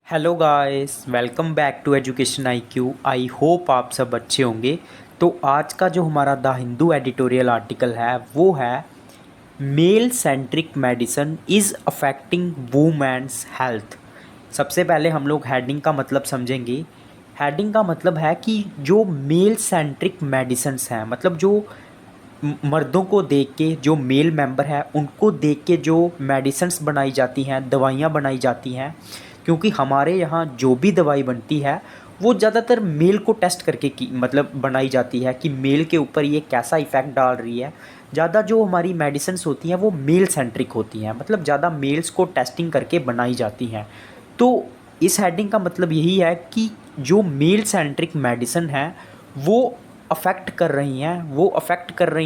Hello guys, welcome back to education IQ. I hope आप सब अच्छे होंगे। तो आज का जो हमारा द हिंदू एडिटोरियल आर्टिकल है वो है male centric medicine is affecting women's health. सबसे पहले हम लोग हेडिंग का मतलब समझेंगे। हेडिंग का मतलब है कि जो मेल सेंट्रिक मेडिसिन्स हैं, मतलब जो मर्दों को देख के जो मेल मेंबर है उनको देख के जो मेडिसिन्स बनाई जाती हैं, दवाइयाँ बनाई जाती हैं। क्योंकि हमारे यहाँ जो भी दवाई बनती है वो ज़्यादातर मेल को टेस्ट करके की मतलब बनाई जाती है कि मेल के ऊपर ये कैसा इफ़ेक्ट डाल रही है। ज़्यादा जो हमारी मेडिसिन्स होती हैं वो मेल सेंट्रिक होती हैं, मतलब ज़्यादा मेल्स को टेस्टिंग करके बनाई जाती हैं। तो इस हेडिंग का मतलब यही है कि जो मेल सेंट्रिक मेडिसिन है वो अफेक्ट कर रही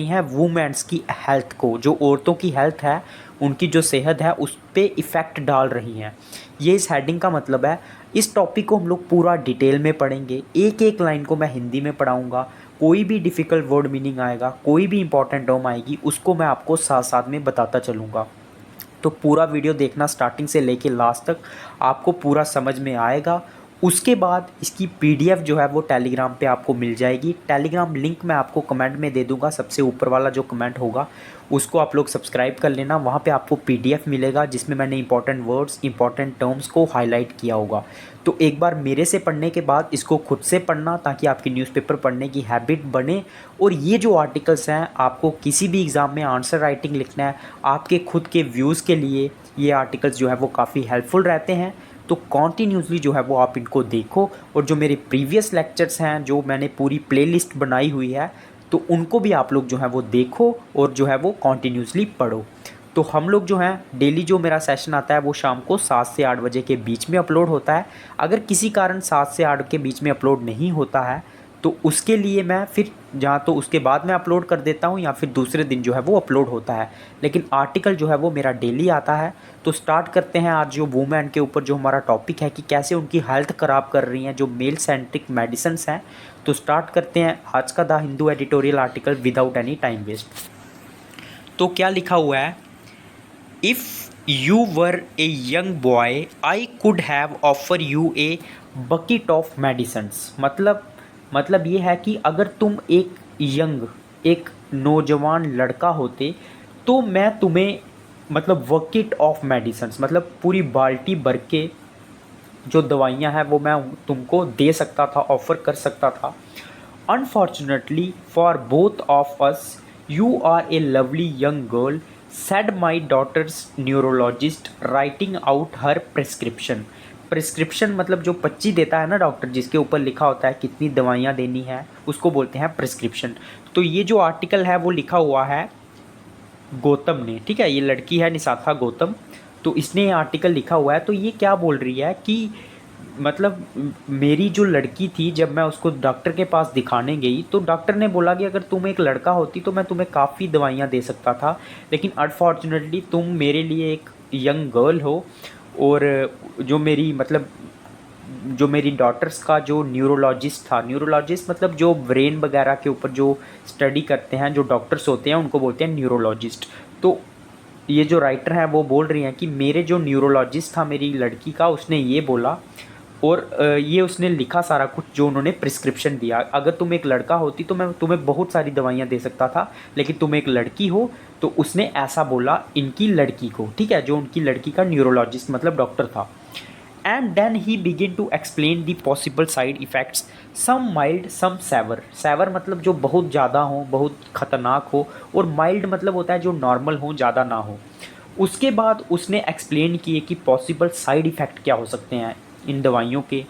हैं वुमेन्स की हेल्थ को। जो औरतों की हेल्थ है, उनकी जो सेहत है उस पे इफ़ेक्ट डाल रही हैं। ये इस हेडिंग का मतलब है। इस टॉपिक को हम लोग पूरा डिटेल में पढ़ेंगे, एक एक लाइन को मैं हिंदी में पढ़ाऊँगा। कोई भी डिफ़िकल्ट वर्ड मीनिंग आएगा, कोई भी इंपॉर्टेंट टर्म आएगी, उसको मैं आपको साथ साथ में बताता चलूँगा। तो पूरा वीडियो देखना स्टार्टिंग से लेके लास्ट तक, आपको पूरा समझ में आएगा। उसके बाद इसकी पीडीएफ जो है वो टेलीग्राम पे आपको मिल जाएगी। टेलीग्राम लिंक मैं आपको कमेंट में दे दूंगा, सबसे ऊपर वाला जो कमेंट होगा उसको आप लोग सब्सक्राइब कर लेना। वहाँ पे आपको पीडीएफ मिलेगा जिसमें मैंने इंपॉर्टेंट वर्ड्स, इंपॉर्टेंट टर्म्स को हाईलाइट किया होगा। तो एक बार मेरे से पढ़ने के बाद इसको खुद से पढ़ना, ताकि आपकी न्यूज़पेपर पढ़ने की हैबिट बने। और ये जो आर्टिकल्स हैं, आपको किसी भी एग्ज़ाम में आंसर राइटिंग लिखना है, आपके खुद के व्यूज़ के लिए ये आर्टिकल्स जो है वो काफ़ी हेल्पफुल रहते हैं। तो कॉन्टीन्यूसली जो है वो आप इनको देखो। और जो मेरे प्रीवियस लेक्चर्स हैं, जो मैंने पूरी प्लेलिस्ट बनाई हुई है, तो उनको भी आप लोग जो है वो देखो और जो है वो कॉन्टीन्यूसली पढ़ो। तो हम लोग जो हैं डेली जो मेरा सेशन आता है वो शाम को 7 से 8 बजे के बीच में अपलोड होता है। अगर किसी कारण 7 से 8 के बीच में अपलोड नहीं होता है तो उसके लिए मैं फिर जहाँ तो उसके बाद मैं अपलोड कर देता हूँ, या फिर दूसरे दिन जो है वो अपलोड होता है। लेकिन आर्टिकल जो है वो मेरा डेली आता है। तो स्टार्ट करते हैं आज जो वुमेन के ऊपर जो हमारा टॉपिक है कि कैसे उनकी हेल्थ ख़राब कर रही हैं जो मेल सेंट्रिक मेडिसिन्स हैं। तो स्टार्ट करते हैं आज का the Hindu editorial article without any time waste. तो क्या लिखा हुआ है? If you were a young boy I could have offer you a bucket of medicines. मतलब ये है कि अगर तुम एक नौजवान लड़का होते तो मैं तुम्हें मतलब बकेट ऑफ मेडिसन्स मतलब पूरी बाल्टी भर के जो दवाइयाँ हैं वो मैं तुमको दे सकता था, ऑफ़र कर सकता था। Unfortunately for both of us you are a lovely young girl, said my daughter's neurologist writing out her prescription. Prescription मतलब जो पर्ची देता है ना डॉक्टर, जिसके ऊपर लिखा होता है कितनी दवाइयाँ देनी है, उसको बोलते हैं प्रिस्क्रिप्शन। तो ये जो आर्टिकल है वो लिखा हुआ है गौतम ने, ठीक है, ये लड़की है निसाथा गौतम। तो इसने ये आर्टिकल लिखा हुआ है। तो ये क्या बोल रही है कि मतलब मेरी जो लड़की थी, जब मैं उसको डॉक्टर के पास दिखाने गई तो डॉक्टर ने बोला कि अगर तुम एक लड़का होती तो मैं तुम्हें काफ़ी दवाइयाँ दे सकता था, लेकिन अनफॉर्चुनेटली तुम मेरे लिए एक यंग गर्ल हो। और जो मेरी डॉटर्स का जो न्यूरोलॉजिस्ट था, न्यूरोलॉजिस्ट मतलब जो ब्रेन वगैरह के ऊपर जो स्टडी करते हैं, जो डॉक्टर्स होते हैं उनको बोलते हैं न्यूरोलॉजिस्ट। तो ये जो राइटर हैं वो बोल रही हैं कि मेरे जो न्यूरोलॉजिस्ट था मेरी लड़की का, उसने ये बोला। और ये उसने लिखा सारा कुछ जो उन्होंने प्रिस्क्रिप्शन दिया, अगर तुम एक लड़का होती तो मैं तुम्हें बहुत सारी दवाइयाँ दे सकता था, लेकिन तुम एक लड़की हो। तो उसने ऐसा बोला इनकी लड़की को, ठीक है, जो उनकी लड़की का न्यूरोलॉजिस्ट मतलब डॉक्टर था। And then he begin to explain the possible side effects, some mild some severe. Severe मतलब जो बहुत ज़्यादा हो, बहुत ख़तरनाक हो, और माइल्ड मतलब होता है जो नॉर्मल हो, ज़्यादा ना हो। उसके बाद उसने एक्सप्लेन किए कि पॉसिबल साइड इफ़ेक्ट क्या हो सकते हैं इन दवाइयों के,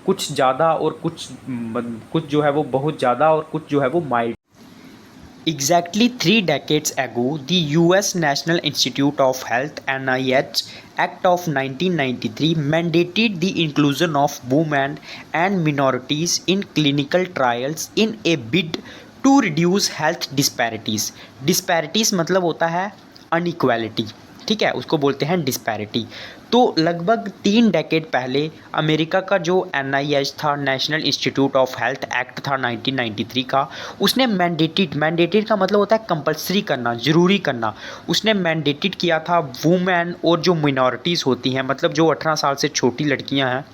कुछ ज़्यादा और कुछ जो है वो बहुत ज़्यादा और कुछ जो है वो mild. Exactly 3 decades ago, the US National Institute of Health (NIH) Act of 1993 mandated the inclusion of women and minorities in clinical trials in a bid to reduce health disparities. Disparities मतलब होता है inequality, ठीक है, उसको बोलते हैं disparity. तो लगभग 3 डेकेड पहले अमेरिका का जो NIH था, national institute of health act था 1993 का, उसने मैंडेटेड का मतलब होता है कंपलसरी करना, ज़रूरी करना। उसने मैंडेटेड किया था वुमेन और जो मिनॉरिटीज़ होती हैं, मतलब जो 18 साल से छोटी लड़कियां हैं,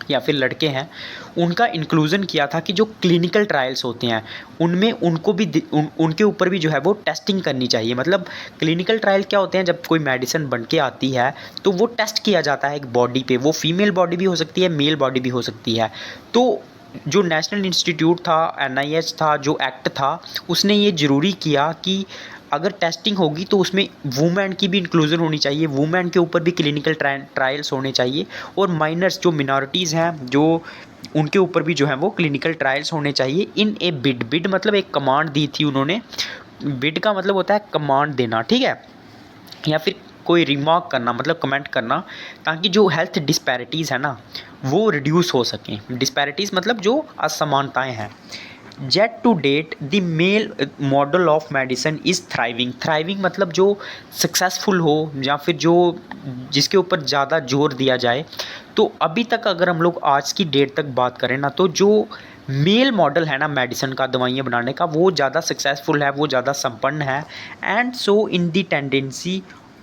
या फिर लड़के हैं, उनका इंक्लूज़न किया था कि जो क्लिनिकल ट्रायल्स होते हैं उनमें उनको भी उनके ऊपर भी जो है वो टेस्टिंग करनी चाहिए। मतलब क्लिनिकल ट्रायल क्या होते हैं, जब कोई मेडिसिन बन के आती है तो वो टेस्ट किया जाता है एक बॉडी पे, वो फीमेल बॉडी भी हो सकती है, मेल बॉडी भी हो सकती है। तो जो नेशनल इंस्टीट्यूट था, NIH था, जो एक्ट था, उसने ये ज़रूरी किया कि अगर टेस्टिंग होगी तो उसमें वुमेन की भी इंक्लूज़न होनी चाहिए, वुमेन के ऊपर भी क्लिनिकल ट्रायल्स होने चाहिए, और माइनर्स जो मिनॉरिटीज़ हैं जो उनके ऊपर भी जो है वो क्लिनिकल ट्रायल्स होने चाहिए। इन ए बिड, बिड मतलब एक कमांड दी थी उन्होंने, बिड का मतलब होता है कमांड देना, ठीक है, या फिर कोई रिमार्क करना, मतलब कमेंट करना, ताकि जो हेल्थ डिस्पैरिटीज़ है ना वो रिड्यूस हो सकें। डिस्पैरिटीज़ मतलब जो असमानताएं हैं। Yet to date the male model of medicine is thriving, thriving मतलब जो सक्सेसफुल हो या फिर जो जिसके ऊपर ज़्यादा जोर दिया जाए। तो अभी तक अगर हम लोग आज की डेट तक बात करें ना, तो जो मेल मॉडल है ना मेडिसिन का, दवाइयाँ बनाने का, वो ज़्यादा सक्सेसफुल है, वो ज़्यादा संपन्न है। And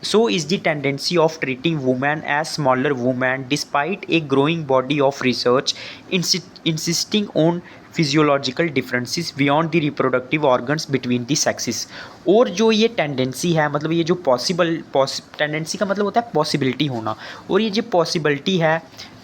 so is the tendency of treating women as smaller women despite a growing body of research insisting on physiological differences beyond the reproductive organs between the sexes. और जो ये टेंडेंसी है, मतलब ये जो टेंडेंसी का मतलब होता है पॉसिबिलिटी होना, और ये जो पॉसिबिलिटी है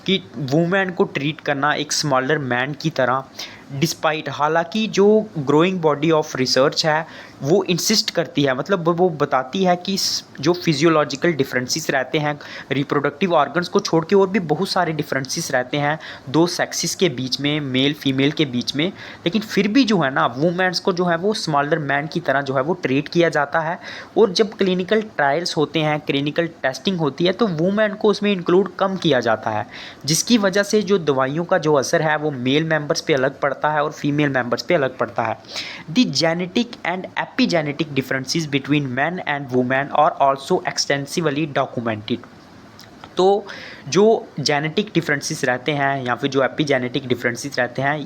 कि वुमेन को ट्रीट करना एक स्मॉलर मैन की तरह, डिस्पाइट, हालांकि जो ग्रोइंग बॉडी ऑफ रिसर्च है वो इंसिस्ट करती है, मतलब वो बताती है कि जो फिजियोलॉजिकल डिफरेंसेस रहते हैं रिप्रोडक्टिव ऑर्गन्स को छोड़ के, और भी बहुत सारे डिफरेंसेस रहते हैं दो सेक्सेस के बीच में, मेल फीमेल के बीच में, लेकिन फिर भी जो है ना वुमेन्स को जो है वो स्मॉलर मैन की तरह जो है वो ट्रीट किया जाता है। और जब क्लिनिकल ट्रायल्स होते हैं, क्लिनिकल टेस्टिंग होती है, तो वुमेन को उसमें इंक्लूड कम किया जाता है, जिसकी वजह से जो दवाइयों का जो असर है वो मेल मेंबर्स पे अलग पड़ता है और फीमेल मेंबर्स पे अलग पड़ता है। The genetic and epigenetic differences between man and women are also extensively documented. तो जो जेनेटिक डिफरेंसेस रहते हैं या फिर जो एपिजेनेटिक डिफरेंसेस रहते हैं,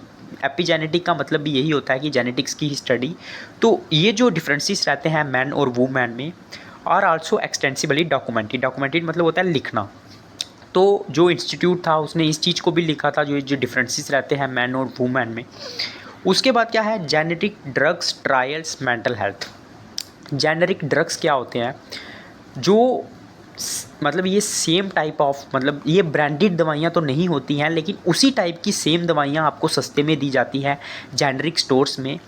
एपिजेनेटिक का मतलब भी यही होता है कि जेनेटिक्स की स्टडी। तो ये जो डिफरेंसेस रहते हैं मैन और वुमेन में are also extensively documented, documented मतलब होता है लिखना। तो जो इंस्टीट्यूट था उसने इस चीज़ को भी लिखा था, जो डिफरेंसेस रहते हैं मैन और वुमेन में। उसके बाद क्या है, genetic drugs trials mental health. Generic drugs क्या होते हैं, जो मतलब ये सेम टाइप ऑफ, मतलब ये ब्रांडेड दवाइयाँ तो नहीं होती हैं, लेकिन उसी टाइप की सेम दवाइयाँ आपको सस्ते में दी जाती है जेनेरिक स्टोर्स में।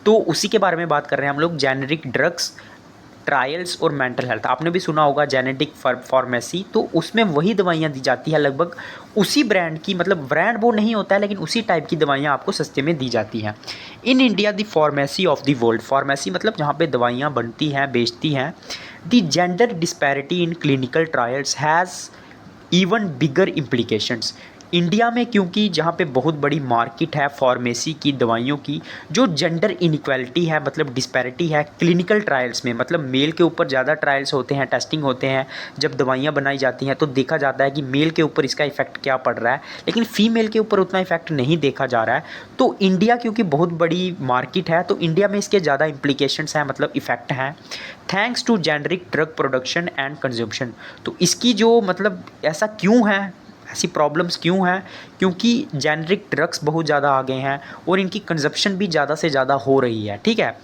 तो उसी के बारे में बात कर रहे हैं हम लोग, जेनेरिक ड्रग्स ट्रायल्स और मेंटल हेल्थ। आपने भी सुना होगा जेनेटिक फार्मेसी, तो उसमें वही दवाइयाँ दी जाती है, लगभग उसी ब्रांड की, मतलब ब्रांड वो नहीं होता है लेकिन उसी टाइप की दवाइयाँ आपको सस्ते में दी जाती हैं। In India the pharmacy of the world, pharmacy मतलब जहाँ पे दवाइयाँ बनती हैं, बेचती हैं। The gender disparity in clinical trials has even bigger implications. India में क्योंकि जहाँ पे बहुत बड़ी मार्केट है फार्मेसी की दवाइयों की, जो जेंडर इनइक्वालिटी है, मतलब डिस्पैरिटी है क्लिनिकल ट्रायल्स में, मतलब मेल के ऊपर ज़्यादा ट्रायल्स होते हैं, टेस्टिंग होते हैं, जब दवाइयाँ बनाई जाती हैं तो देखा जाता है कि मेल के ऊपर इसका इफेक्ट क्या पड़ रहा है, लेकिन फीमेल के ऊपर उतना इफेक्ट नहीं देखा जा रहा है। तो इंडिया क्योंकि बहुत बड़ी मार्केट है, तो इंडिया में इसके ज़्यादा इम्प्लीकेशंस हैं, मतलब इफेक्ट हैं, thanks too generic drug production and consumption. तो इसकी जो मतलब ऐसा क्यों है, ऐसी प्रॉब्लम्स क्यों हैं, क्योंकि जेनरिक ड्रग्स बहुत ज़्यादा आ गए हैं और इनकी कंजप्शन भी ज़्यादा से ज़्यादा हो रही है, ठीक है।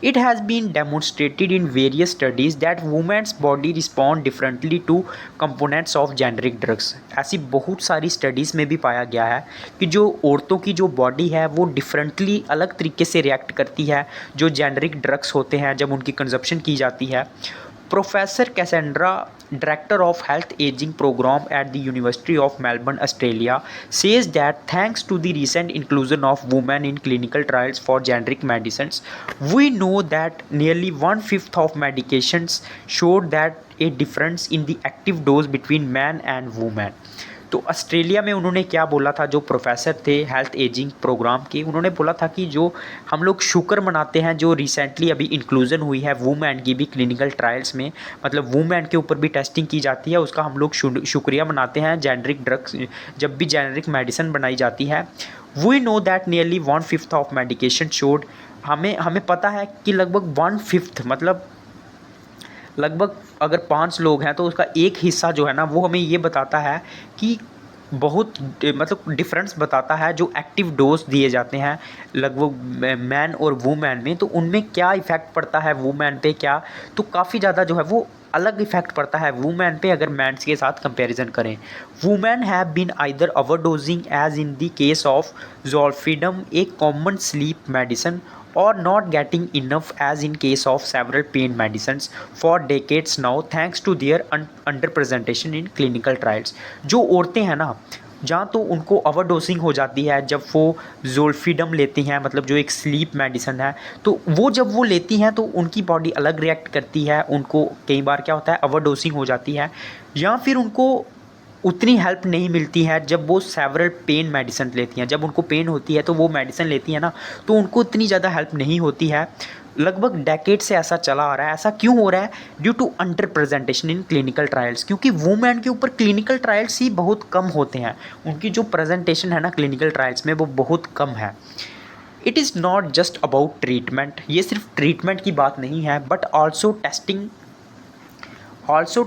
It has been demonstrated in various studies that women's body respond differently to components of generic drugs. ऐसी बहुत सारी स्टडीज़ में भी पाया गया है कि जो औरतों की जो बॉडी है वो डिफरेंटली, अलग तरीके से रिएक्ट करती है जो जेनरिक ड्रग्स होते हैं जब उनकी कंजप्शन की जाती है। Professor Cassandra, director of health aging program at the University of Melbourne, Australia, says that thanks to the recent inclusion of women in clinical trials for generic medicines, we know that nearly 1/5 of medications showed that a difference in the active dose between men and women। तो Australia में उन्होंने क्या बोला था, जो professor थे health ageing programme के, उन्होंने बोला था कि जो हम लोग शुक्र मनाते हैं जो रिसेंटली अभी इंक्लूज़न हुई है वुमेन की भी क्लिनिकल ट्रायल्स में, मतलब वुमेन के ऊपर भी टेस्टिंग की जाती है, उसका हम लोग शुक्रिया मनाते हैं। जेनरिक ड्रग्स, जब भी जेनरिक मेडिसिन बनाई जाती है, we know that nearly 1/5 of medication showed, हमें पता है कि लगभग 1/5, मतलब लगभग अगर 5 लोग हैं तो उसका एक हिस्सा जो है ना वो हमें ये बताता है कि बहुत मतलब डिफरेंस बताता है। जो एक्टिव डोज दिए जाते हैं लगभग मैन और वुमेन में, तो उनमें क्या इफ़ेक्ट पड़ता है वुमेन पे क्या, तो काफ़ी ज़्यादा जो है वो अलग इफेक्ट पड़ता है वुमेन पे अगर मैंस के साथ कंपैरिजन करें। Women have been either overdosing as in the case of zolpidem a common sleep medicine, or not getting enough as in case of several pain medicines for decades now thanks to their underrepresentation in clinical trials। जो औरतें हैं ना, जहाँ तो उनको ओवरडोसिंग हो जाती है जब वो ज़ोल्फिडम लेती हैं, मतलब जो एक स्लीप मेडिसिन है, तो वो जब वो लेती हैं तो उनकी बॉडी अलग रिएक्ट करती है, उनको कई बार क्या होता है ओवरडोसिंग हो जाती है, या फिर उनको उतनी हेल्प नहीं मिलती है जब वो सेवरल पेन मेडिसिन लेती हैं। जब उनको पेन होती है तो वो मेडिसिन लेती हैं ना, तो उनको इतनी ज़्यादा हेल्प नहीं होती है। लगभग डेकेड से ऐसा चला आ रहा है। ऐसा क्यों हो रहा है? Due to under presentation in clinical trials, क्योंकि वुमेन के ऊपर क्लिनिकल ट्रायल्स ही बहुत कम होते हैं। उनकी जो प्रेजेंटेशन है ना क्लिनिकल ट्रायल्स में वो बहुत कम है। It is not just about treatment, ये सिर्फ ट्रीटमेंट की बात नहीं है, but also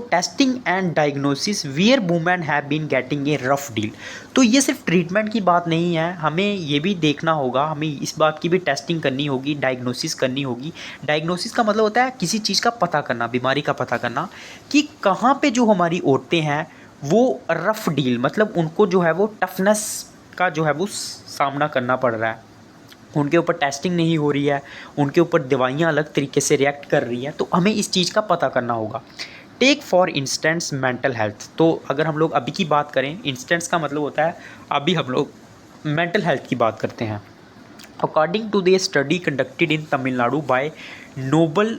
testing and diagnosis where women have been getting a rough deal. तो ये सिर्फ ट्रीटमेंट की बात नहीं है, हमें ये भी देखना होगा, हमें इस बात की भी टेस्टिंग करनी होगी, डायग्नोसिस करनी होगी। डायग्नोसिस का मतलब होता है किसी चीज़ का पता करना, बीमारी का पता करना, कि कहाँ पे जो हमारी औरतें हैं वो रफ डील, मतलब उनको जो है वो टफनेस का जो है वो सामना करना पड़ रहा है, उनके ऊपर टेस्टिंग नहीं हो रही है, उनके ऊपर दवाइयाँ अलग तरीके से रिएक्ट कर रही हैं, तो हमें इस चीज़ का पता करना होगा। Take for instance mental health. तो अगर हम लोग अभी की बात करें, इंस्टेंस का मतलब होता है अभी हम लोग मेंटल हेल्थ की बात करते हैं। According to the study conducted in Tamil Nadu by Nobel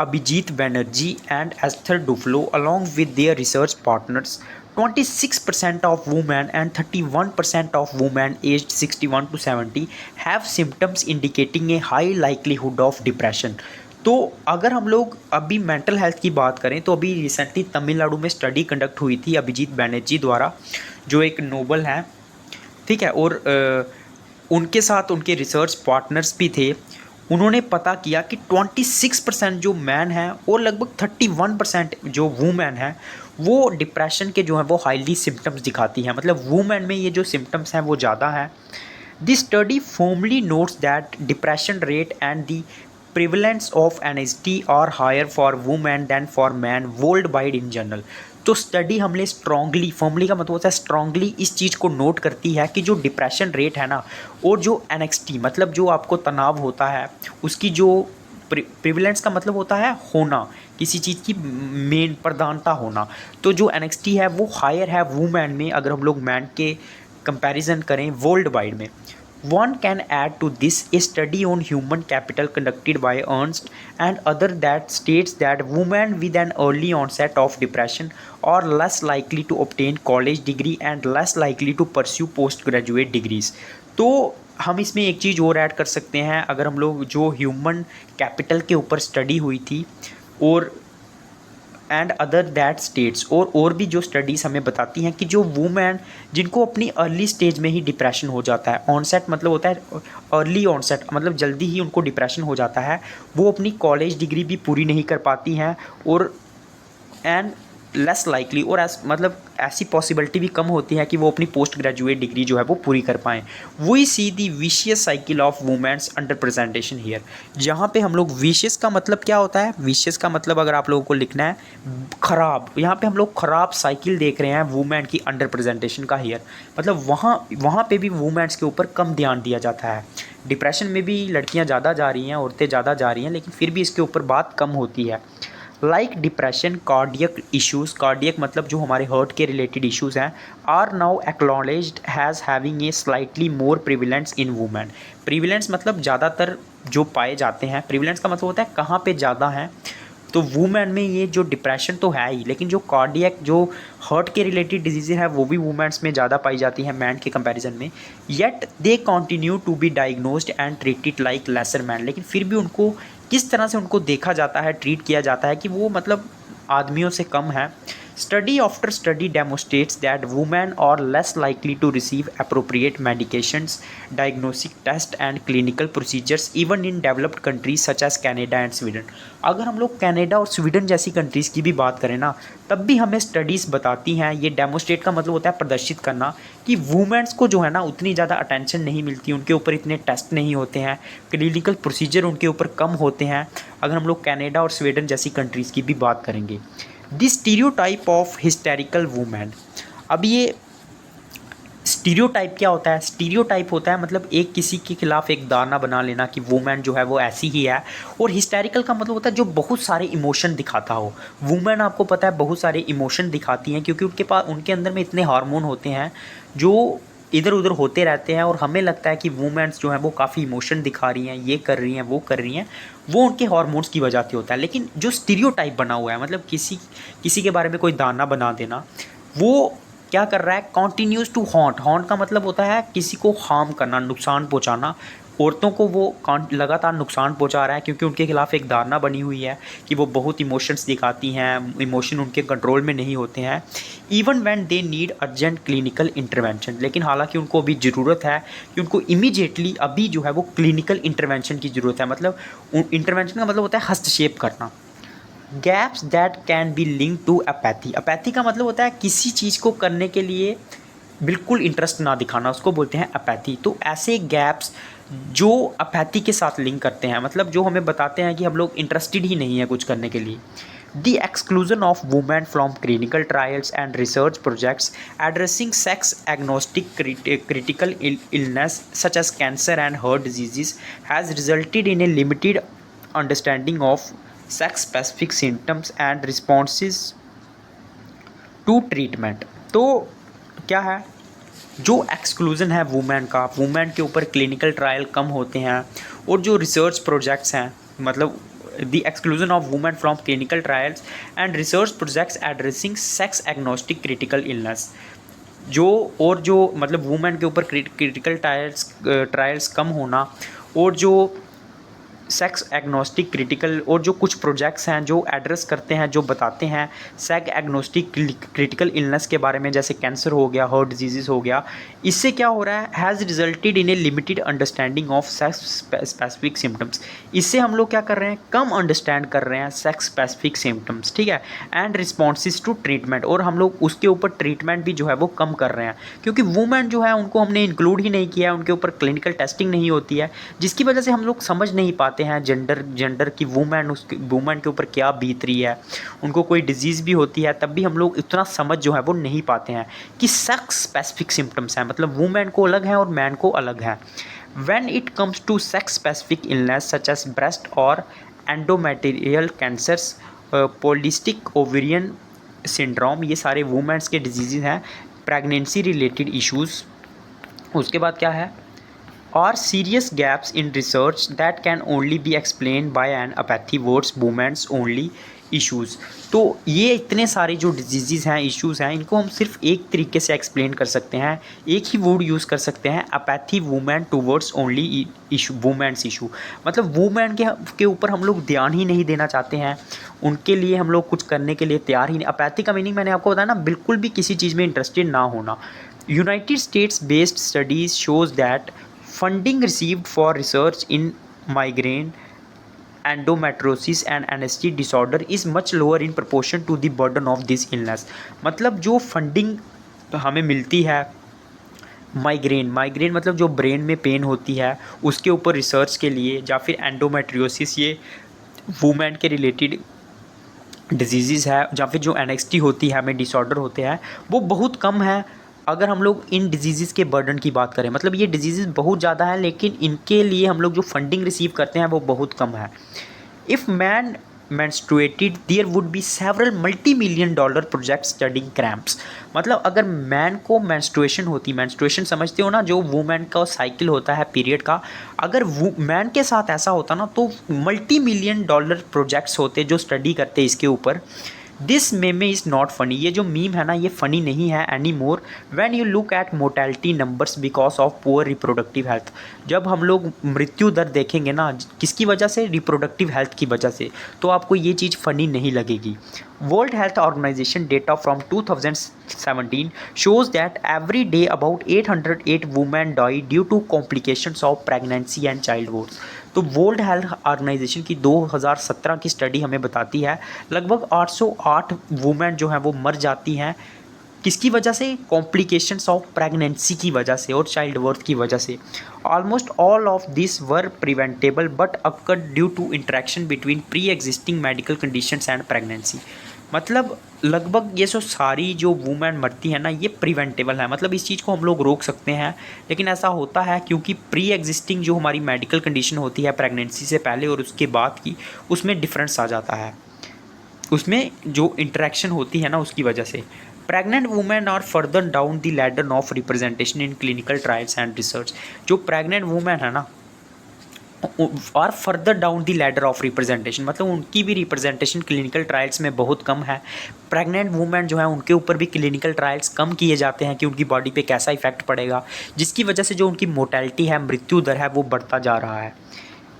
Abhijit Banerjee and Esther Duflo along with their research partners, 26% of women and 31% of women aged 61 to 70 have symptoms indicating a high likelihood of depression। तो अगर हम लोग अभी mental health की बात करें तो अभी रिसेंटली तमिलनाडु में स्टडी कंडक्ट हुई थी अभिजीत बैनर्जी द्वारा, जो एक नोबल हैं, ठीक है, और उनके साथ उनके रिसर्च पार्टनर्स भी थे। उन्होंने पता किया कि 26% जो मैन हैं और लगभग 31% जो वूमेन हैं वो डिप्रेशन के जो हैं वो हाईली सिम्टम्स दिखाती हैं, मतलब वूमेन में ये जो सिम्टम्स हैं वो ज़्यादा हैं। This study formally notes that depression rate and the prevalence of anxiety are higher for women than for man worldwide in general. तो स्टडी हमने स्ट्रांगली, फॉर्मली का मतलब होता है स्ट्रांगली, इस चीज़ को नोट करती है कि जो डिप्रेशन रेट है ना और जो एनएक्सटी मतलब जो आपको तनाव होता है उसकी जो प्रिविलेंस का मतलब होता है होना, किसी चीज़ की मेन प्रधानता होना, तो जो एनएक्सटी है वो हायर है वुमेन में अगर हम लोग मैन के कंपैरिजन करें वर्ल्ड वाइड में। One can add to this a study on human capital conducted by Ernst and other that states that women with an early onset of depression are less likely to obtain college degree and less likely to pursue postgraduate degrees। तो हम इसमें एक चीज़ और add कर सकते हैं, अगर हम लोग जो ह्यूमन कैपिटल के ऊपर स्टडी हुई थी और एंड अदर दैट स्टेट्स, और भी जो स्टडीज़ हमें बताती हैं कि जो वुमेन जिनको अपनी अर्ली स्टेज में ही डिप्रेशन हो जाता है, ऑनसेट मतलब होता है अर्ली ऑनसेट मतलब जल्दी ही उनको डिप्रेशन हो जाता है, वो अपनी कॉलेज डिग्री भी पूरी नहीं कर पाती हैं और एंड लेस लाइकली और मतलब ऐसी पॉसिबिलिटी भी कम होती है कि वो अपनी पोस्ट ग्रेजुएट डिग्री जो है वो पूरी कर पाएँ। We see the vicious cycle of women's under presentation here. जहाँ पे हम लोग विशियस का मतलब क्या होता है, विशियस का मतलब अगर आप लोगों को लिखना है ख़राब, यहाँ पे हम लोग ख़राब साइकिल देख रहे हैं वुमेन की अंडर प्रेजेंटेशन का हियर, मतलब वहाँ पे भी वुमेन्स के ऊपर कम ध्यान दिया जाता है। डिप्रेशन में भी लड़कियाँ ज़्यादा जा रही हैं, औरतें ज़्यादा जा रही हैं, लेकिन फिर भी इसके ऊपर बात कम होती है। Like depression, cardiac issues, cardiac मतलब जो हमारे हार्ट के रिलेटेड इश्यूज़ हैं, are now acknowledged has having a slightly more prevalence in women. Prevalence मतलब ज़्यादातर जो पाए जाते हैं, प्रिविलेंस का मतलब होता है कहाँ पे ज़्यादा हैं, तो वुमेन में ये जो डिप्रेशन तो है ही, लेकिन जो कार्डियक जो हार्ट के रिलेटेड डिजीज़ है वो भी वुमेन्स में ज़्यादा पाई जाती हैं मैन के कंपैरिजन में। Yet they continue to be diagnosed and treated like lesser man, लेकिन फिर भी उनको किस तरह से उनको देखा जाता है, ट्रीट किया जाता है कि वो मतलब आदमियों से कम है। Study after study demonstrates that women are less likely to receive appropriate medications, diagnostic test and clinical procedures even in developed countries such as Canada and Sweden. अगर हम लोग कनाडा और स्वीडन जैसी कंट्रीज़ की भी बात करें ना, तब भी हमें स्टडीज़ बताती हैं, ये डेमोस्ट्रेट का मतलब होता है प्रदर्शित करना, कि वुमेन्स को जो है ना उतनी ज़्यादा अटेंशन नहीं मिलती, उनके ऊपर इतने टेस्ट नहीं होते हैं, क्लिनिकल प्रोसीजर उनके ऊपर कम होते हैं, अगर हम लोग कनाडा और स्वीडन जैसी कंट्रीज़ की भी बात करेंगे। The stereotype of hysterical women. अब ये स्टीरियोटाइप क्या होता है? स्टीरियोटाइप होता है मतलब एक किसी के खिलाफ एक धारणा बना लेना कि वुमेन जो है वो ऐसी ही है। और हिस्टेरिकल का मतलब होता है जो बहुत सारे इमोशन दिखाता हो। वुमेन आपको पता है बहुत सारे इमोशन दिखाती हैं, क्योंकि उनके अंदर में इतने हार्मोन होते हैं जो इधर उधर होते रहते हैं, और हमें लगता है कि वुमेन्स जो हैं वो काफ़ी इमोशन दिखा रही हैं, ये कर रही हैं, वो कर रही हैं, वो उनके हार्मोन्स की वजह से होता है। लेकिन जो स्टीरियोटाइप बना हुआ है, मतलब किसी के बारे में कोई धारणा बना देना, वो क्या कर रहा है? Continuous to haunt. हॉन्ट का मतलब होता है किसी को हार्म करना, नुकसान पहुंचाना। औरतों को वो लगातार नुकसान पहुंचा रहा है, क्योंकि उनके खिलाफ एक धारणा बनी हुई है कि वो बहुत इमोशंस दिखाती हैं, इमोशन उनके कंट्रोल में नहीं होते हैं, even when they need urgent clinical intervention. लेकिन हालांकि उनको अभी ज़रूरत है कि उनको इमीडिएटली अभी जो है वो क्लिनिकल इंटरवेंशन की ज़रूरत है। मतलब इंटरवेंशन का मतलब होता है हस्तक्षेप करना। Gaps that can be link to apathy. Apathy का मतलब होता है किसी चीज़ को करने के लिए बिल्कुल इंटरेस्ट ना दिखाना, उसको बोलते हैं अपैथी। तो ऐसे गैप्स जो अपैथी के साथ लिंक करते हैं, मतलब जो हमें बताते हैं कि हम लोग इंटरेस्टेड ही नहीं है कुछ करने के लिए। The exclusion of women from clinical trials and research projects addressing sex agnostic critical illness such as cancer and heart diseases has resulted in a limited understanding of sex specific symptoms and responses to treatment. तो क्या है जो exclusion है women का, women के ऊपर clinical trial कम होते हैं, और जो रिसर्च प्रोजेक्ट्स हैं, मतलब the exclusion of women from clinical trials and research projects addressing sex agnostic critical illness, जो मतलब वुमेन के ऊपर क्रिटिकल ट्रायल्स कम होना, और जो सेक्स एग्नोस्टिक क्रिटिकल, और जो कुछ प्रोजेक्ट्स हैं जो एड्रेस करते हैं, जो बताते हैं सेक्स एग्नोस्टिक क्रिटिकल इलनेस के बारे में, जैसे कैंसर हो गया, हार्ट डिजीज़ हो गया, इससे क्या हो रहा है? Has resulted in a limited understanding of sex specific symptoms. इससे हम लोग क्या कर रहे हैं? कम अंडरस्टैंड कर रहे हैं सेक्स स्पेसिफिक सिम्टम्स, ठीक है, एंड रिस्पॉन्सेज टू ट्रीटमेंट, और हम लोग उसके ऊपर ट्रीटमेंट भी जो है वो कम कर रहे हैं, क्योंकि वुमेन जो है उनको हमने इंक्लूड ही नहीं किया है, उनके ऊपर क्लिनिकल टेस्टिंग नहीं होती है, जिसकी वजह से हम लोग समझ नहीं पाते हैं जेंडर की वुमेन के ऊपर क्या बीत रही है। उनको कोई डिजीज़ भी होती है तब भी हम लोग इतना समझ जो है वो नहीं पाते हैं कि सेक्स स्पेसिफिक सिम्टम्स हैं, मतलब वुमेन को अलग है और मैन को अलग है। When it comes to sex specific illness such as breast और endometrial cancers, polycystic ovarian syndrome, ये सारे वुमेन्स के डिजीज़ हैं। प्रेगनेंसी रिलेटेड इश्यूज़, उसके बाद क्या है? Are serious gaps in research that can only be explained by an apathy towards women's only issues। तो ये इतने सारे जो डिजीज़ हैं, इश्यूज़ हैं, इनको हम सिर्फ एक तरीके से एक्सप्लेन कर सकते हैं, एक ही वर्ड यूज़ कर सकते हैं, apathy women towards only issue, women's issue. मतलब वुमेन के ऊपर हम लोग ध्यान ही नहीं देना चाहते हैं, उनके लिए हम लोग कुछ करने के लिए तैयार ही नहीं। अपैथी का मीनिंग मैंने आपको बताया ना, बिल्कुल भी किसी चीज़ में इंटरेस्टेड ना होना। United states based studies shows that funding received for research in migraine, endometriosis and NST disorder is much lower in proportion to the burden of this illness। मतलब जो फंडिंग हमें मिलती है माइग्रेन मतलब जो ब्रेन में पेन होती है उसके ऊपर रिसर्च के लिए, या फिर एंडोमेट्रियोसिस, ये वुमेन के रिलेटेड डिजीज़ है, या फिर जो NXT होती है, हमें डिसऑर्डर होते हैं, वो बहुत कम है अगर हम लोग इन डिजीज़ के बर्डन की बात करें। मतलब ये डिजीज़ बहुत ज़्यादा है, लेकिन इनके लिए हम लोग जो फंडिंग रिसीव करते हैं वो बहुत कम है। If man menstruated there would be several multi-million-dollar projects studying cramps। मतलब अगर मैन को menstruation होती, menstruation समझते हो ना, जो वुमेन का साइकिल होता है पीरियड का, अगर मैन के साथ ऐसा होता ना तो $multi-million प्रोजेक्ट्स होते जो स्टडी करते इसके ऊपर, this meme is not funny, ये जो मीम है ना ये फ़नी नहीं है any more when you look at mortality numbers because of poor reproductive health. जब हम लोग मृत्यु दर देखेंगे ना किसकी वजह से, रिप्रोडक्टिव हेल्थ की वजह से, तो आपको ये चीज़ फ़नी नहीं लगेगी। World health organization data from 2017 shows that every day about 808 women die due to complications of pregnancy and childbirth। तो वर्ल्ड हेल्थ ऑर्गेनाइजेशन की 2017 की स्टडी हमें बताती है लगभग 808 वुमेन जो हैं वो मर जाती हैं किसकी वजह से, कॉम्प्लिकेशंस ऑफ प्रेगनेंसी की वजह से और चाइल्ड बर्थ की वजह से। Almost all of this were preventable but occurred due to interaction between pre existing medical conditions and pregnancy. मतलब लगभग ये सारी जो वुमेन मरती है ना ये प्रिवेंटेबल है, मतलब इस चीज़ को हम लोग रोक सकते हैं। लेकिन ऐसा होता है क्योंकि प्री एग्जिस्टिंग जो हमारी मेडिकल कंडीशन होती है प्रेगनेंसी से पहले और उसके बाद की, उसमें डिफरेंस आ जाता है, उसमें जो इंटरेक्शन होती है ना उसकी वजह से। Pregnant women are further down the ladder of representation in clinical trials and research. जो प्रेग्नेंट वुमेन है ना और further down the ladder of representation, मतलब उनकी भी रिप्रेजेंटेशन क्लिनिकल ट्रायल्स में बहुत कम है। प्रेग्नेंट वुमेन जो है उनके ऊपर भी क्लिनिकल ट्रायल्स कम किए जाते हैं कि उनकी बॉडी पे कैसा इफेक्ट पड़ेगा, जिसकी वजह से जो उनकी मोर्टेलिटी है, मृत्यु दर है, वो बढ़ता जा रहा है।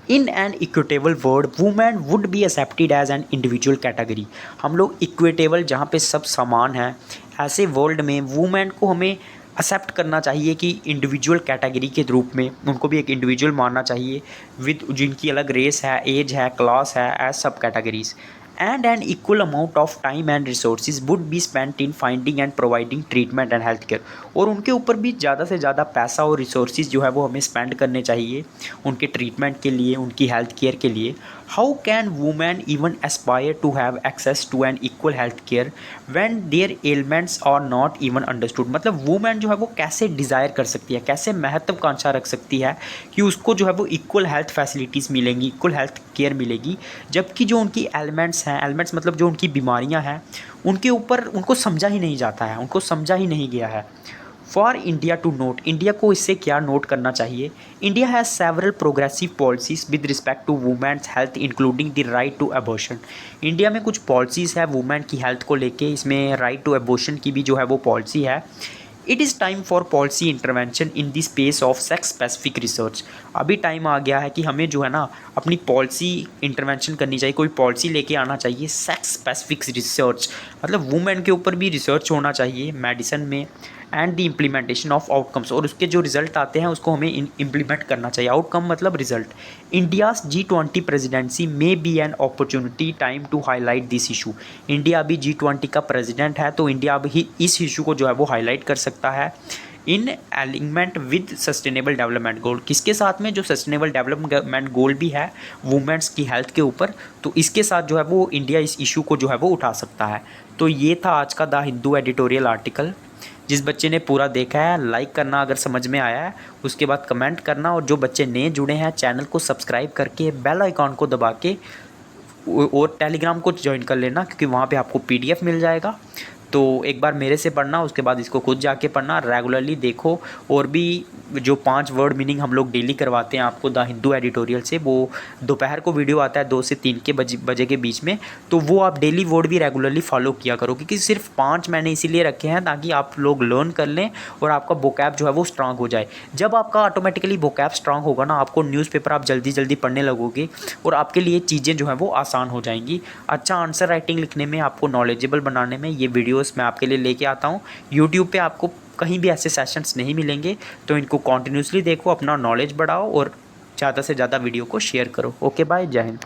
In an equitable world women would be accepted as an individual category. हम लोग इक्विटेबल जहाँ पे सब समान हैं, ऐसे वर्ल्ड में वुमेन को हमें एक्सेप्ट करना चाहिए कि इंडिविजुअल कैटेगरी के रूप में उनको भी एक इंडिविजुअल मानना चाहिए विद जिनकी अलग रेस है, एज है, क्लास है, as subcategories. And an equal amount of time and resources would be spent in finding and providing treatment and health care. और उनके ऊपर भी ज़्यादा से ज़्यादा पैसा और रिसोर्सेज जो है वो हमें स्पेंड करने चाहिए उनके ट्रीटमेंट के लिए, उनकी हेल्थ केयर के लिए। How can women even aspire to have access to an equal health care when their elements are not even understood. मतलब वुमेन जो है वो कैसे डिज़ायर कर सकती है, कैसे महत्वाकांक्षा रख सकती है कि उसको जो है वो इक्वल हेल्थ फैसिलिटीज़ मिलेंगी, इक्वल हेल्थ केयर मिलेगी, जबकि जो उनकी एलिमेंट्स हैं, एलिमेंट्स मतलब जो उनकी बीमारियां हैं, उनके ऊपर उनको समझा ही नहीं जाता है, उनको समझा ही नहीं गया है। For India to note, India को इससे क्या नोट करना चाहिए, India has several progressive policies with respect to women's health including the right to abortion. India में कुछ पॉलिसीज़ है वुमेन की हेल्थ को लेके, इसमें राइट टू अबॉर्शन की भी जो है वो पॉलिसी है। It is time for policy intervention in the space of sex specific research. अभी टाइम आ गया है कि हमें जो है ना अपनी पॉलिसी इंटरवेंशन करनी चाहिए, कोई पॉलिसी लेके आना चाहिए सेक्स स्पेसिफिक रिसर्च, मतलब वुमेन के ऊपर भी रिसर्च होना चाहिए मेडिसिन में, and the implementation of outcomes, और उसके जो रिजल्ट आते हैं उसको हमें इम्प्लीमेंट करना चाहिए। आउटकम मतलब result. India's G20 presidency may be an opportunity time to highlight this issue. India अभी G20 का प्रेसिडेंट है तो इंडिया अभी इस इशू को जो है वो हाईलाइट कर सकता है। In element with sustainable development goal, किसके साथ में, जो सस्टेनेबल डेवलपमेंट गोल भी है वुमेन्स की हेल्थ के ऊपर, तो इसके साथ जो है वो इंडिया इस इशू को जो है वो उठा सकता है। तो ये था आज का द हिंदू एडिटोरियल आर्टिकल। जिस बच्चे ने पूरा देखा है लाइक करना अगर समझ में आया है, उसके बाद कमेंट करना, और जो बच्चे नए जुड़े हैं चैनल को सब्सक्राइब करके बेल आइकॉन को दबा के और टेलीग्राम को ज्वाइन कर लेना, क्योंकि वहाँ पे आपको PDF मिल जाएगा। तो एक बार मेरे से पढ़ना, उसके बाद इसको खुद जाके पढ़ना, रेगुलरली देखो। और भी जो 5 वर्ड मीनिंग हम लोग डेली करवाते हैं आपको द हिंदू एडिटोरियल से, वो दोपहर को वीडियो आता है 2 से 3 के बजे के बीच में, तो वो आप डेली वर्ड भी रेगुलरली फॉलो किया करो, क्योंकि सिर्फ 5 मैंने इसीलिए रखे हैं ताकि आप लोग लर्न कर लें और आपका वोकैब जो है वो स्ट्रांग हो जाए। जब आपका ऑटोमेटिकली वोकैब स्ट्रांग होगा ना, आपको न्यूज़पेपर आप जल्दी जल्दी पढ़ने लगोगे और आपके लिए चीज़ें जो हैं वो आसान हो जाएंगी। अच्छा आंसर राइटिंग लिखने में, आपको नॉलेजेबल बनाने में ये वीडियोस मैं आपके लिए लेके आता हूँ। यूट्यूब पे आपको कहीं भी ऐसे सेशंस नहीं मिलेंगे, तो इनको कॉन्टिन्यूसली देखो, अपना नॉलेज बढ़ाओ और ज़्यादा से ज़्यादा वीडियो को शेयर करो। ओके बाय, जय हिंद।